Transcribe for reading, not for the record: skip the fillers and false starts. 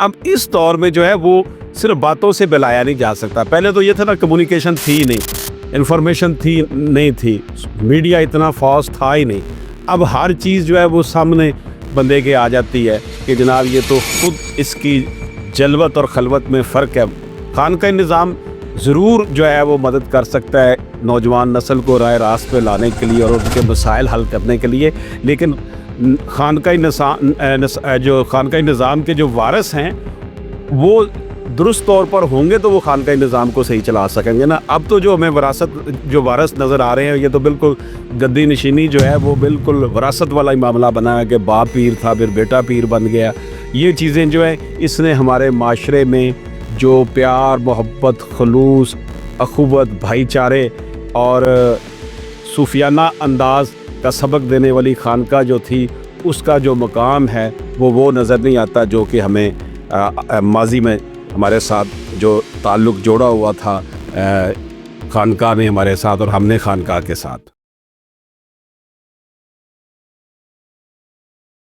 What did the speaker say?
अब इस दौर में जो है वो सिर्फ बातों से बलाया नहीं जा सकता। पहले तो ये था ना, कम्युनिकेशन थी नहीं, इन्फॉर्मेशन थी नहीं थी, मीडिया इतना फास्ट था ही नहीं। अब हर चीज़ जो है वो सामने बंदे के आ जाती है कि जनाब ये तो खुद इसकी जलवत और खलवत में फ़र्क है। खानका निज़ाम ज़रूर जो है वो मदद कर सकता है नौजवान नस्ल को राह रास्त पे लाने के लिए और उनके मसाइल हल करने के लिए, लेकिन खानकाई निज़ाम के जो वारिस हैं वो दुरुस्त तौर पर होंगे तो वो खानकाई निज़ाम को सही चला सकेंगे ना। अब तो जो हमें वारिस नज़र आ रहे हैं, ये तो बिल्कुल गद्दी नशीनी जो है वो बिल्कुल वरासत वाला ही मामला बना है कि बाप पीर था फिर बेटा पीर बन गया। ये चीज़ें जो है इसने हमारे माशरे में जो प्यार, मोहब्बत, खलूस, अखुवत, भाईचारे और सूफियाना अंदाज़ का सबक देने वाली खानका जो थी, उसका जो मकाम है वो नज़र नहीं आता जो कि हमें माजी में हमारे साथ जो ताल्लुक़ जोड़ा हुआ था खानका ने हमारे साथ और हमने खानका के साथ।